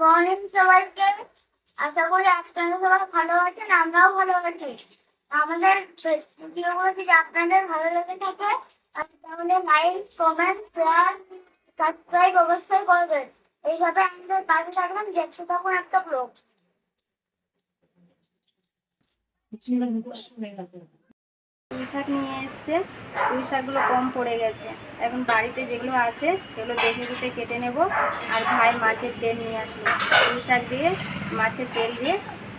Morning সবাইকে। আশা করি আপনারা সবাই ভালো আছেন, আমরাও ভালো আছি। আমাদের ভিডিওগুলো যদি আপনাদের ভালো লেগে থাকে তাহলে লাইক, কমেন্ট, শেয়ার, সাবস্ক্রাইব অবশ্যই করবেন। এইভাবে আমাদের পাশে থাকবেন। দেখতে থাকুন একটা ব্লগ। পুঁই শাক নিয়ে এসছে, পুঁই শাকগুলো কম পড়ে গেছে। এখন বাড়িতে যেগুলো আছে সেগুলো বেছে বেছে কেটে নেব। আর ভাই মাছের তেল নিয়ে আসলো, পুঁই শাক দিয়ে মাছের তেল দিয়ে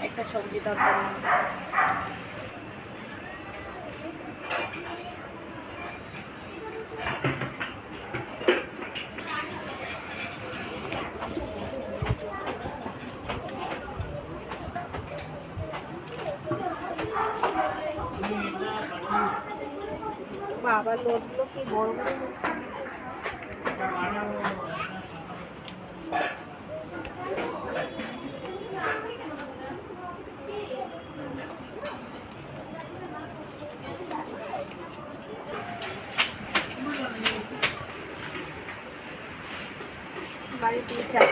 একটা সবজি তরকারি নেব। বাবা লোদগুলো কি বড় বড় হচ্ছে। বাড়ির পুঁই শাক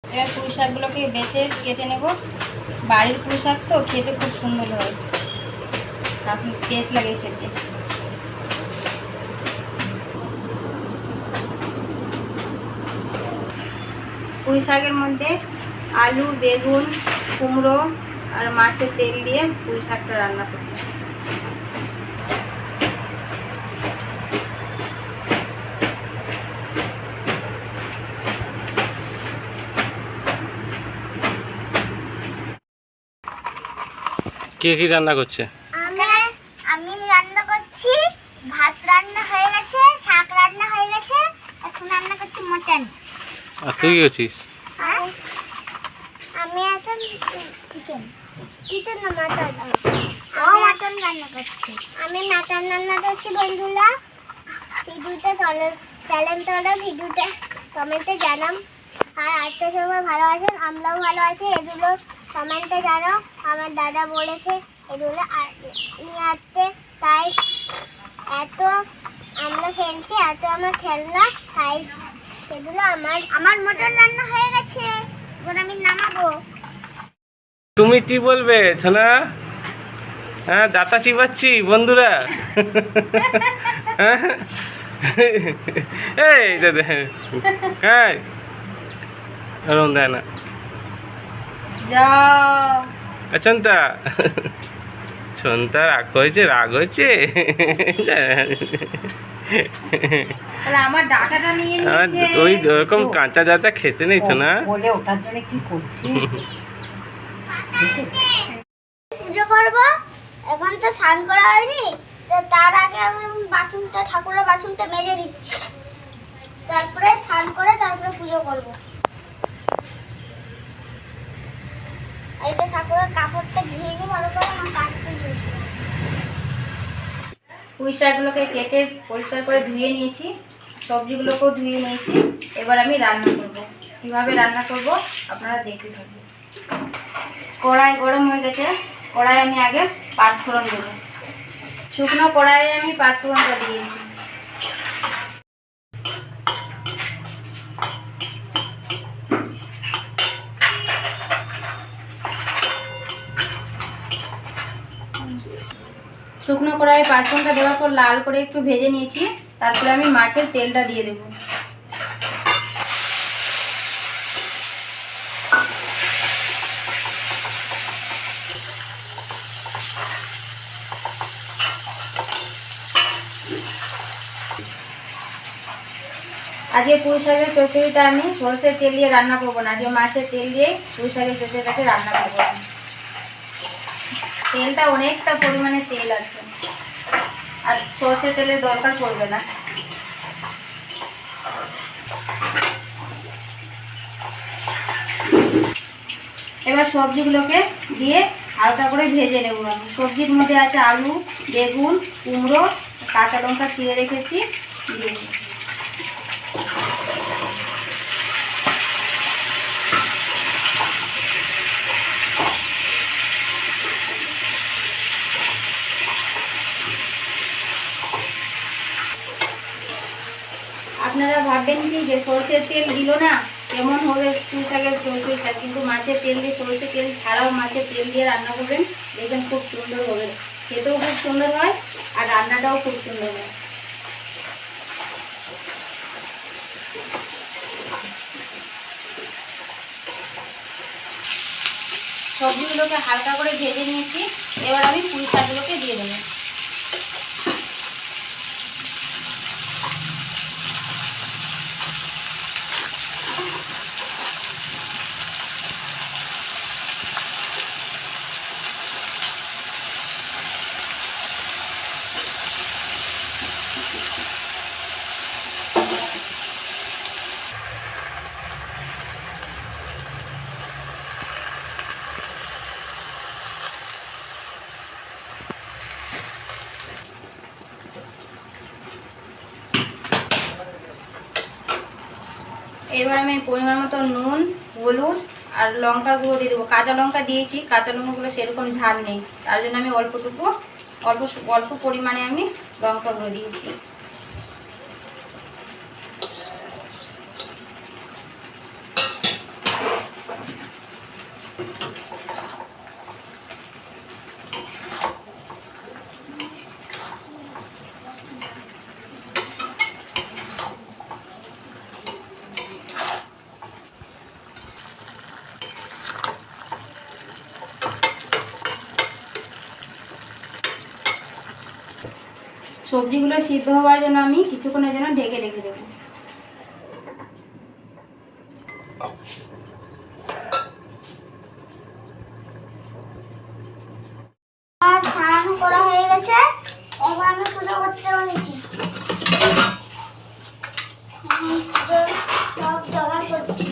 এবার পুঁই শাকগুলোকে বেছে কেটে নেব। বাড়ির পুঁই শাক তো খেতে খুব সুন্দর হয়, আপনি টেস্ট লাগে খেতে। পুঁই শাকের মধ্যে আলু, বেগুন, কুমড়ো আর মাছের তেল দিয়ে পুঁই শাকটা রান্না করব। কে কি রান্না করছে? আমি রান্না করছি। ভাত রান্না হয়ে গেছে, শাক রান্না হয়ে গেছে, এখন রান্না করছি মটন। আর তুই কি করছিস? আমি এখন চিকেন না মটন। মটন রান্না করছি। আমি মটন রান্না করছি বন্ধুরা। ভিডিওতে ট্যালেন্ট ভিডিওতে কমেন্টে জানাম। আর আজকে সবাই ভালো আছেন, আমরাও ভালো আছি। এগুলো কমেন্টে জানাও। আমার দাদা বলেছে এগুলো নিয়ে আসতে, তাই এত আমরা খেলছি, এত আমার খেলনা, তাই এগুলো আমার মটন রান্না হয়ে গেছে। এখন আমি নামাবো। তুমি কি বলবে সোনা? হ্যাঁ, দাঁতা চিবাচ্ছি বন্ধুরা। এই দাদা, হ্যাঁ ওরম দেয় না। সন্তা সন্তা রাগ হয়েছে। আমার ডাটাটা নিয়ে ওই ওরকম কাঁচা দাঁতা খেতে নেই না বলে ওটার জন্য কি করছি। পুজো করবো। এখন তো স্নান করা হয়নি, তো তার আগে আমি ঠাকুরের বাসনটা মেজে দিচ্ছি। তারপরে স্নান করে তারপরে পুজো করবো। এটা ঠাকুরের কাপড়টা ধুয়ে নিই ভালো করে, আমার কাচতে দিয়েছি। পুঁই শাকগুলোকে কেটে পরিষ্কার করে ধুয়ে নিয়েছি, সবজিগুলোকেও ধুয়ে নিয়েছি। এবার আমি রান্না করব। কীভাবে রান্না করব আপনারা দেখতে থাকবেন। কড়াই গরম হয়ে গেছে, কড়াই আমি আগে পাঁচফোড়ন দেব। শুকনো কড়াইয়ে আমি পাঁচফোড়নটা দিয়েছি। শুকনো কড়াইয়ে পাঁচফোড়নটা দেওয়ার পর লাল করে একটু ভেজে নিয়েছি। তারপরে আমি মাছের তেলটা দিয়ে দেব। আজকে পুঁই শাকের চচ্চড়িটা আমি সরষের তেল দিয়ে রান্না করবো না, আজকে মাছের তেল দিয়ে পুঁই শাকের চচ্চড়িটাকে রান্না করবো। তেলটা অনেকটা পরিমাণে তেল আছে, আর সরষের তেলের দরকার পড়বে না। এবার সবজিগুলোকে দিয়ে হালকা করে ভেজে নেব। সবজির মধ্যে আছে আলু, বেগুন, কুমড়ো, কাঁচা লঙ্কা ছিঁড়ে রেখেছি, দিয়ে আপনারা ভাববেন কি যে সরষের তেল দিল না কেমন হবে পুঁই শাকের চচ্চড়িটা, কিন্তু মাছের তেল দিয়ে সরষের তেল ছাড়াও মাছের তেল দিয়ে রান্না করবেন, দেখবেন খুব সুন্দর হবে, খেতেও খুব সুন্দর হয় আর রান্নাটাও খুব সুন্দর হয়। সবজিগুলোকে হালকা করে ভেজে নিয়েছি, এবার আমি পুঁই শাকগুলোকে দিয়ে দেবো। এবার আমি পরিমাণ মতো নুন, হলুদ আর লঙ্কার গুঁড়ো দিয়ে দেবো। কাঁচা লঙ্কা দিয়েছি, কাঁচা লঙ্কাগুলো সেরকম ঝাল নেই, তার জন্য আমি অল্প অল্প পরিমাণে আমি লঙ্কা গুঁড়ো দিয়েছি। সবজিগুলো সিদ্ধ হওয়ার জন্য আমি কিছুক্ষণের জন্য ঢেকে রেখে দেবো। আর ছাড়ানো করা হয়ে গেছে, এবার আমি পুজো করতে বলেছি। সব জোগাড় করছি।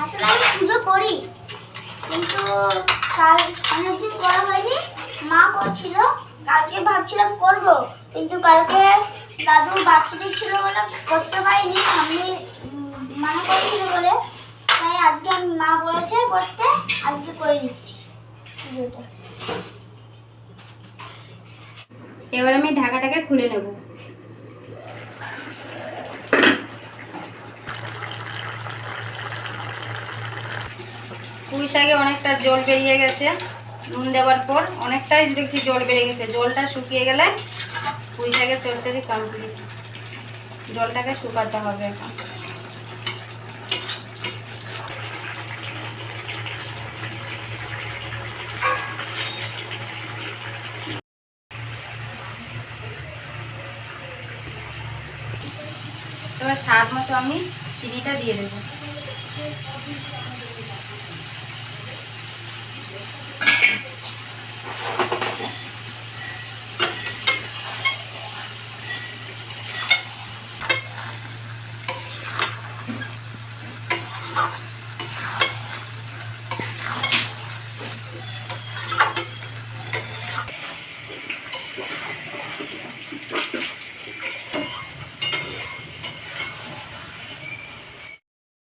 আসলে আমি পুজো করি, কিন্তু কাল অনেকদিন করা হয়নি, মা করছিল। কালকে ভাবছিলাম করব, কিন্তু কালকে দাদুর বাচ্চাটি ছিল বলে করতে পারিনি, আমি মানা করেছিল বলে, তাই আজকে আমি মা বলেছে করতে, আজকে করে দিচ্ছি পুজোটা। এবার আমি ঢাকাটাকে খুলে নেব। পুঁই শাকে অনেকটা জল বেরিয়ে গেছে, নুন দেওয়ার পর অনেকটাই দেখছি জল বেরিয়ে গেছে। জলটা শুকিয়ে গেলে পুঁই শাকের চচ্চড়ি কমপ্লিট। জলটাকে শুকাতে হবে এখন। এবার স্বাদ মতো আমি চিনিটা দিয়ে দেবো।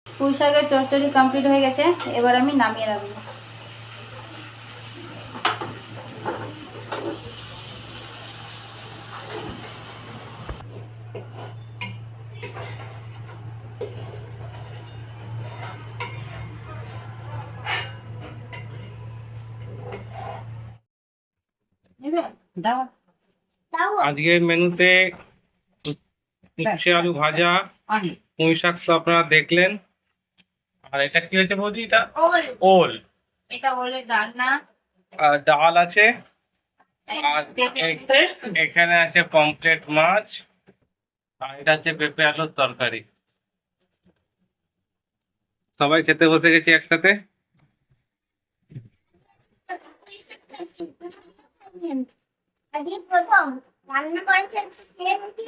পুঁই শাকের চচ্চড়ি কমপ্লিট হয়ে গেছে, এবার আমি নামিয়ে রাখবো। দাও। তাও আজকের মেনুতে উচ্ছে আলু ভাজা, আনি। পুঁই শাক তো আপনারা দেখলেন। আর এটা কি হয়েছে বৌদি? এটা ওল। ওল। এটা ওলের ডালনা, আর ডাল আছে, আর এখানে আছে পমফ্রেট মাছ, আর এটা হচ্ছে পেঁপে আলুর তরকারি। সবাই খেতে বসে গেছি একসাথে। আজকে প্রথম রান্না করেছেন, খেয়ে দেখি,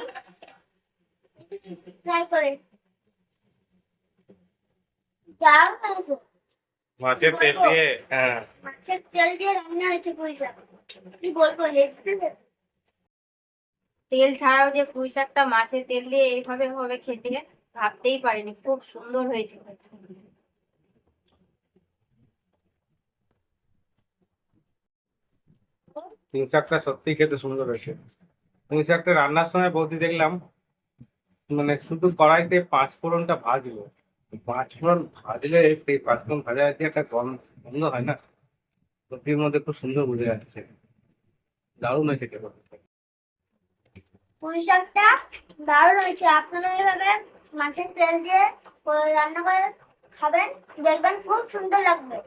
ট্রাই করে। দারুণ হয়েছে। মাছের তেল দিয়ে, হ্যাঁ। মাছের তেল দিয়ে রান্না হয়েছে পুঁই শাক, কি বলবো, হেভি। তেল ছাড়াও যে পুঁই শাকটা মাছের তেল দিয়ে এইভাবে হবে খেতে, ভাবতেই পারিনি, খুব সুন্দর হয়েছে। পুঁই শাকটা সত্যি খেতে সুন্দর হয়েছে। পুঁই শাকটা রান্নার সময় বৌদি দেখলাম মানে শুধু কড়াইতে পাঁচ ফোড়নটা ভাজলো। পাঁচ ফোড়ন ভাজলে সেই পাঁচ ফোড়ন ভাজা যে একটা গন্ধ হয় না, সবজির মধ্যে খুব সুন্দর বুঝে যাচ্ছে, দারুণ হয়েছে খেতে। পুঁই শাকটা দারুণ হয়েছে। আপনারা এইভাবে মাছের তেল দিয়ে রান্না করে খাবেন, দেখবেন খুব সুন্দর লাগবে।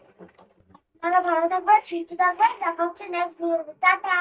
আপনারা ভালো থাকবেন, সুস্থ থাকবেন। দেখা হচ্ছে নেক্সট ভিডিওতে। টাটা।